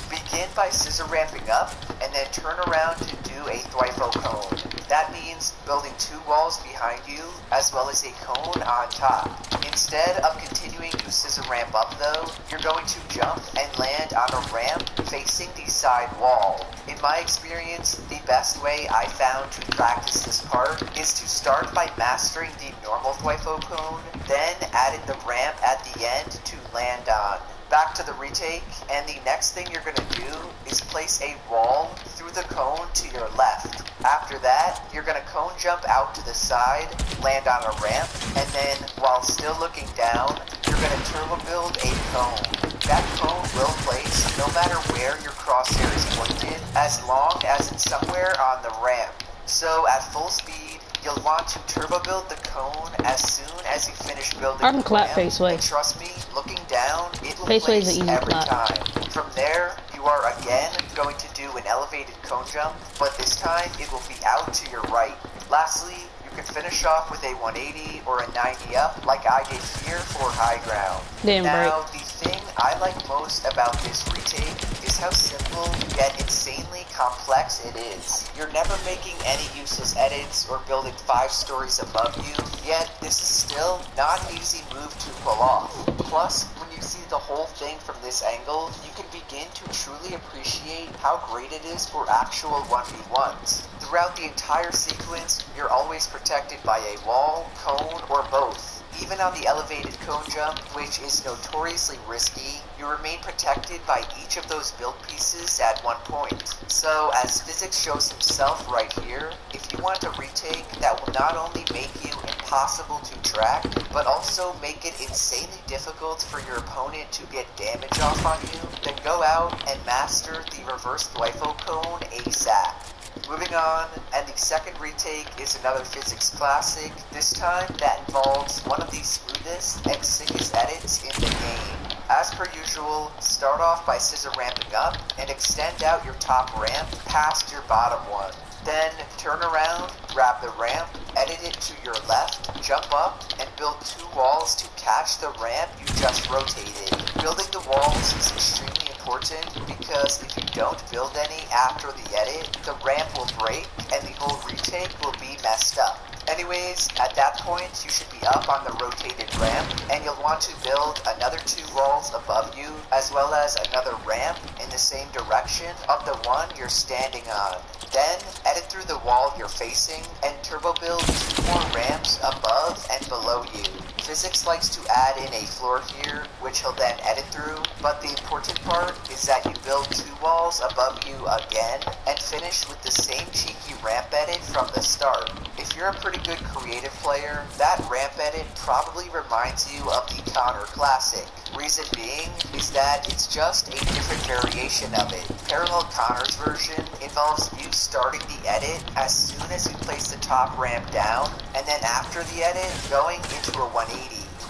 Begin by scissor ramping up, and then turn around to do a Thwifo cone. That means building 2 walls behind you, as well as a cone on top. Instead of continuing to scissor ramp up though, you're going to jump and land on a ramp facing the side wall. In my experience, the best way I found to practice this part is to start by mastering the normal Thwifo cone, then added the ramp at the end to land on. Back to the retake, and the next thing you're going to do is place a wall through the cone to your left. After that, you're going to cone jump out to the side, land on a ramp, and then, while still looking down, you're going to turbo build a cone. That cone will place no matter where your crosshair is pointed, as long as it's somewhere on the ramp. So, at full speed, you'll want to turbo build the cone as soon as you finish building I can the clap ramp. face way. And trust me, looking down, it will Face way is place an easy every clap. time. From there, you are again going to do an elevated cone jump, but this time it will be out to your right. Lastly, you can finish off with a 180 or a 90 up like I did here for high ground. Damn Now, break. the thing I like most about this retake is how simple yet insanely complex it is. You're never making any useless edits or building 5 stories above you, yet this is still not an easy move to pull off. Plus, when you see the whole thing from this angle, you can begin to truly appreciate how great it is for actual 1v1s. Throughout the entire sequence, you're always protected by a wall, cone, or both. Even on the elevated cone jump, which is notoriously risky, you remain protected by each of those build pieces at one point. So, as Physics shows himself right here, if you want a retake that will not only make you impossible to track, but also make it insanely difficult for your opponent to get damage off on you, then go out and master the reverse Thwifo cone ASAP. Moving on, and the second retake is another Physics classic, this time that involves one of the smoothest and sickest edits in the game. As per usual, start off by scissor ramping up and extend out your top ramp past your bottom one. Then turn around, grab the ramp, edit it to your left, jump up, and build 2 walls to catch the ramp you just rotated. Building the walls is extremely important because if you don't build any after the edit, the ramp will break and the whole retake will be messed up. Anyways, at that point, you should be up on the rotated ramp, and you'll want to build another 2 walls above you, as well as another ramp in the same direction of the one you're standing on. Then, edit through the wall you're facing, and turbo build 2 more ramps above and below you. Physics likes to add in a floor here, which he'll then edit through, but the important part is that you build 2 walls above you again, and finish with the same cheeky ramp edit from the start. If you're a pretty good creative player, that ramp edit probably reminds you of the Connor Classic. Reason being is that it's just a different variation of it. Parallel Connor's version involves you starting the edit as soon as you place the top ramp down, and then after the edit, going into a 180.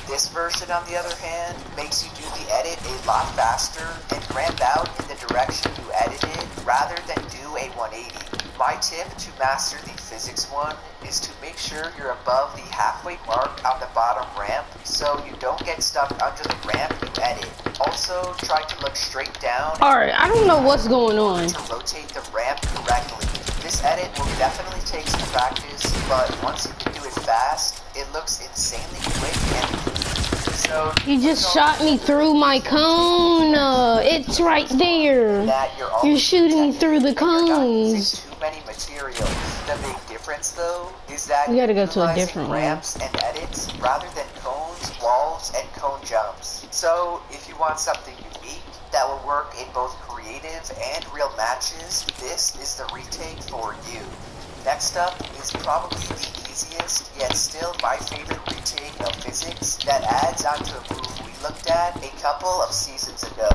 This version, on the other hand, makes you do the edit a lot faster and ramp out in the direction you edited rather than do a 180. My tip to master the Physics one is to make sure you're above the halfway mark on the bottom ramp so you don't get stuck under the ramp you edit. Also, try to look straight down. Alright, I don't know what's going on. To rotate the ramp correctly. This edit will definitely take some practice, but once you can do it fast, it looks insanely quick and clean. So You just shot me through my cone. It's right there. You're shooting me through the cones. Too many materials. The big difference, though, is that We gotta go to a utilizing different one. ramps and edits rather than cones, walls, and cone jumps. So, if you want something unique that will work in both creative and real matches, this is the retake for you. Next up is probably the easiest, yet still my favorite retake of Physics that adds onto a move we looked at a couple of seasons ago.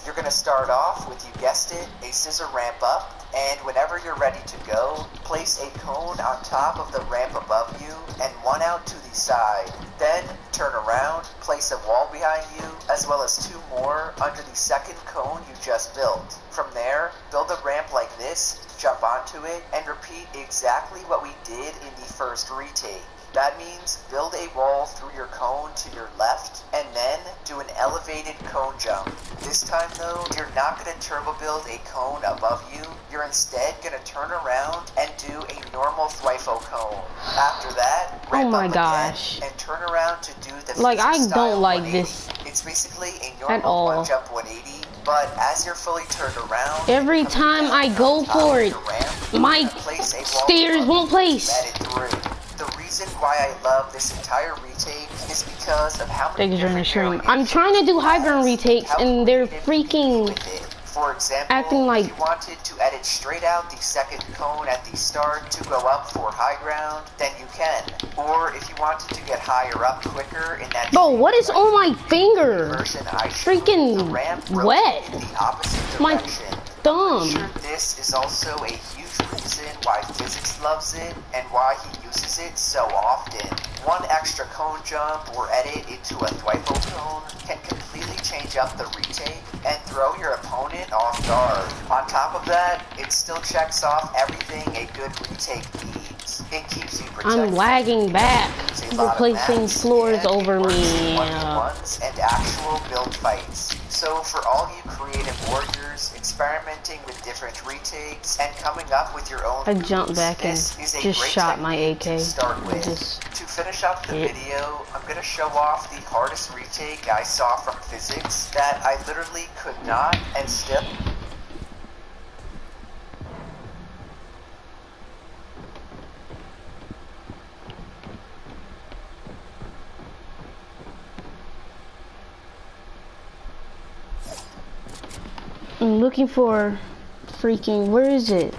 You're going to start off with, you guessed it, a scissor ramp up, and whenever you're ready to go, place a cone on top of the ramp above you and one out to the side. Then turn around, place a wall behind you, as well as 2 more under the second cone you just built. From there, build a ramp like this, jump onto it, and repeat exactly what we did in the first retake. That means build a wall through your cone to your left, and then do an elevated cone jump. This time though, you're not going to turbo build a cone above you, you're instead going to turn around and do a normal Thwifo cone. After that, ramp up again, and turn around to do the Like, I don't like 180. this It's basically a at normal all. one jump 180, but as you're fully turned around, Every time I go for it, my stairs won't place. The reason why I love this entire retake is because of how many different areas I'm trying to do hybrid retakes and they're freaking For example, acting like if you wanted to edit straight out the second cone at the start to go up for high ground, then you can. Or if you wanted to get higher up quicker in that Bro, what is on my finger? Freaking wet. My thumb. Sure, this is also a huge reason why physics loves it and why he uses it so often. One extra cone jump or edit into a Thwifo cone can completely change up the retake and throw your opponent off guard. On top of that, it still checks off everything a good retake needs. It keeps you protected. I'm lagging back. You're placing floors over me. And actual build fights. So for all you creative warriors experimenting with different retakes and coming up with your own I jumped back and just shot my AK. To start with. To finish up the video, I'm going to show off the hardest retake I saw from physics that I literally could not and still... I'm looking for freaking, where is it?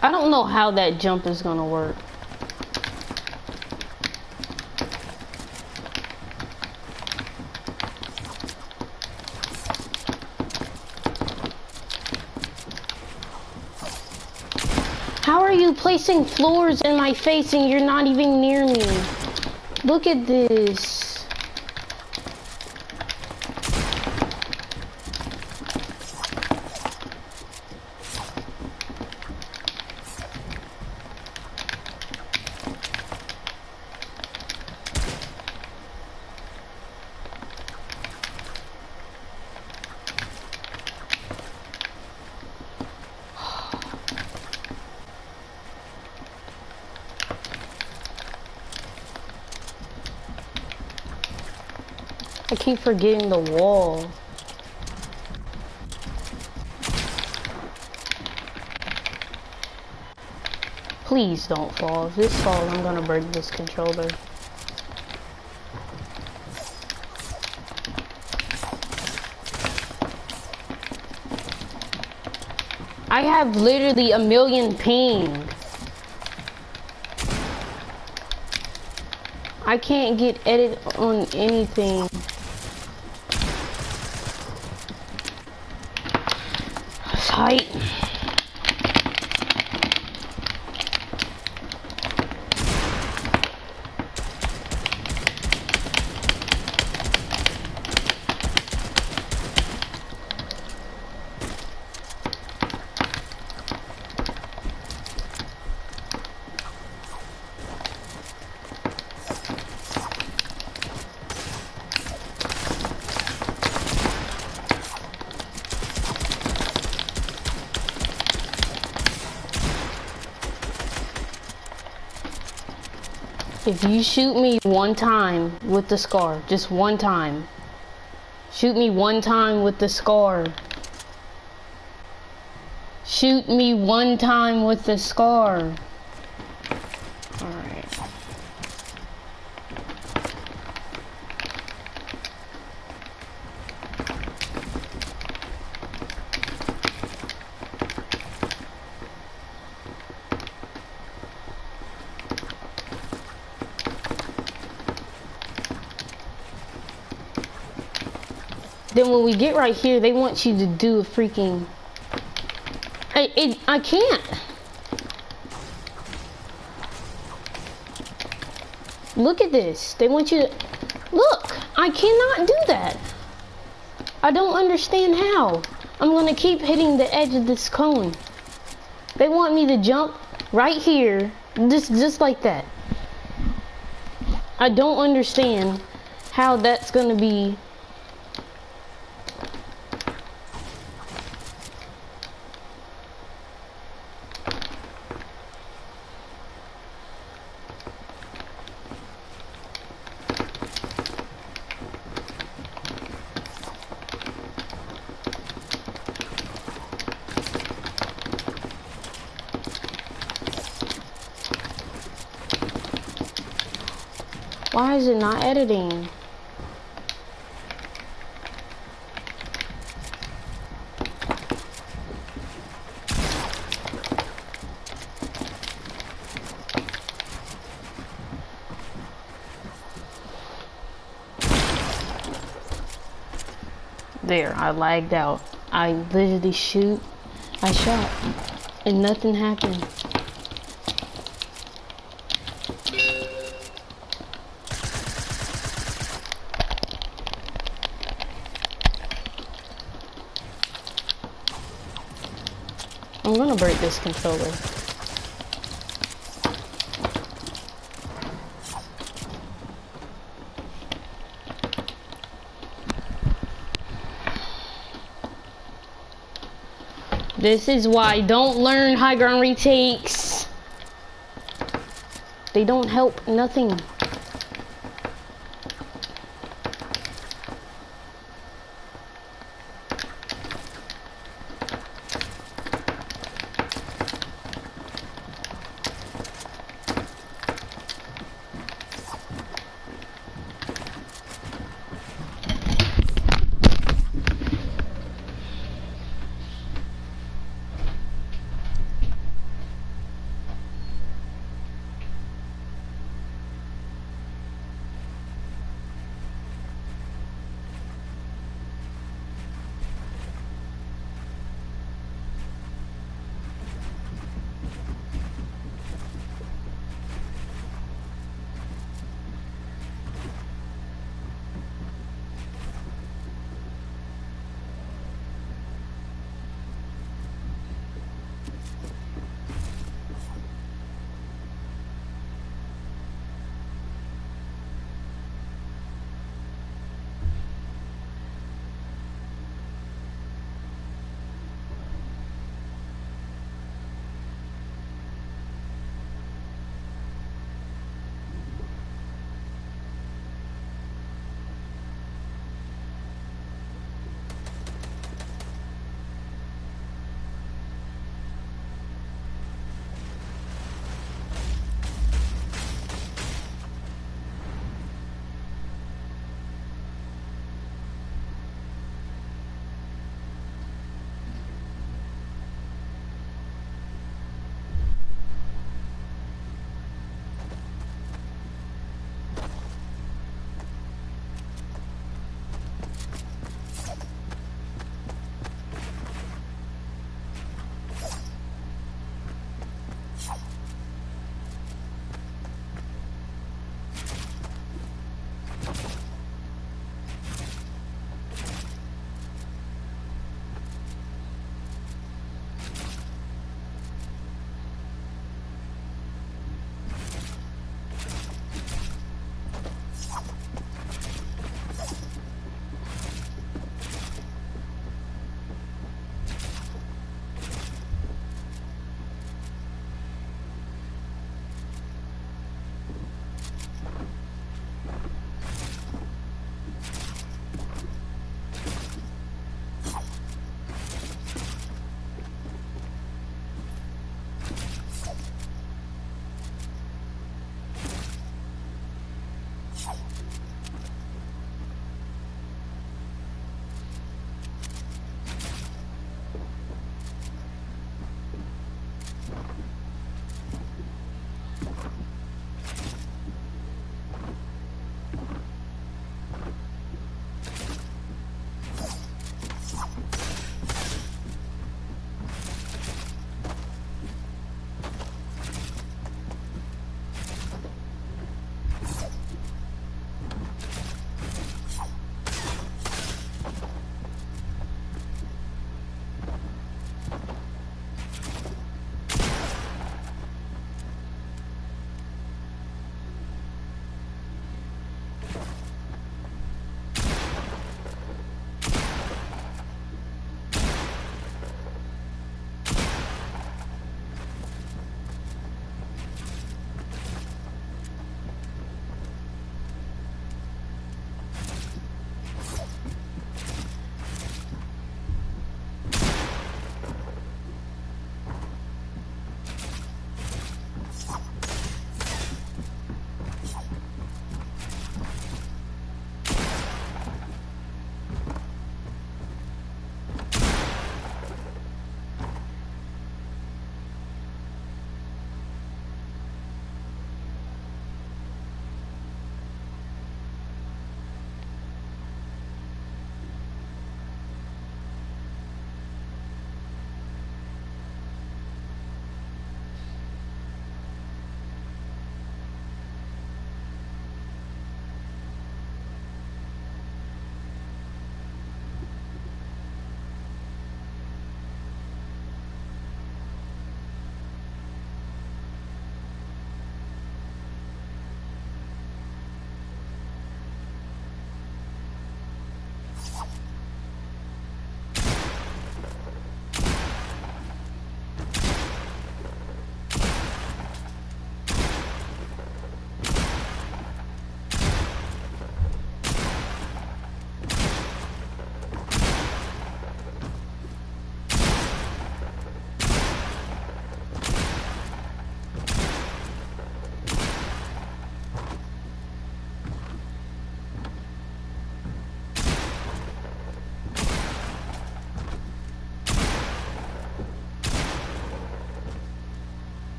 I don't know how that jump is gonna work. How are you placing floors in my face and you're not even near me? Look at this. I keep forgetting the wall. Please don't fall. If this falls, I'm gonna break this controller. I have literally 1,000,000 ping. I can't get edit on anything. Tight. If you shoot me one time with the scar, just one time. Shoot me one time with the scar. Shoot me one time with the scar. Alright. Then when we get right here, they want you to do a freaking... I can't. Look at this. They want you to... Look, I cannot do that. I don't understand how. I'm going to keep hitting the edge of this cone. They want me to jump right here, just like that. I don't understand how that's going to be... Why is it not editing? There, I lagged out. I literally I shot, and nothing happened. I'm gonna break this controller. This is why I don't learn high ground retakes. They don't help nothing.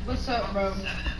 What's up, bro?